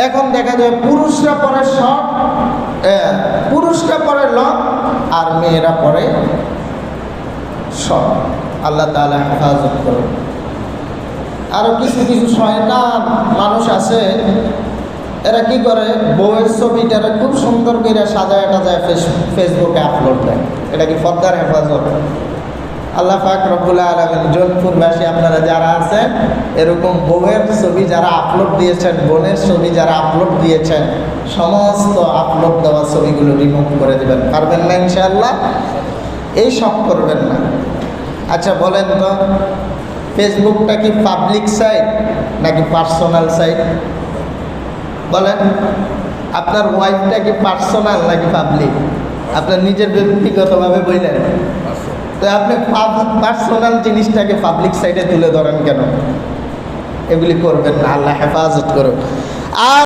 এখন দেখা যায় পুরুষরা পরে শর্ট, পুরুষরা পরে লং, আর মেয়েরা পরে শর্ট। আল্লাহ তাআলা হেফাজত করুন। আরো কিছু কিছু শয়তান মানুষ আছে, এরা কি করে, বউয়ের ছবিটারে খুব সুন্দর করে সাজায় টাজায় ফেসবুকে আপলোড দেয়। এটা কি পর্দার হেফাজত? আল্লাহ পাক রব্বুল আলামিন জোনপুরবাসী আপনারা যারা আছেন, এরকম বউয়ের ছবি যারা আপলোড দিয়েছেন, বোনের ছবি যারা আপলোড দিয়েছেন, সমস্ত আপলোড দেওয়া ছবিগুলো রিমুভ করে দেবেন। পারবেন না ইনশাআল্লাহ? এই সব করবেন না। আচ্ছা বলেন তো, ফেসবুকটা কি পাবলিক সাইট নাকি পার্সোনাল সাইট? বলেন, আপনার ওয়াইফটা কি পার্সোনাল নাকি পাবলিক? আপনার নিজের ব্যক্তিগতভাবে বললেন, তো আপনি পার্সোনাল জিনিসটাকে পাবলিক সাইটে তুলে ধরেন কেন? এগুলি করবেন না, আল্লাহ হেফাজত করুন। আর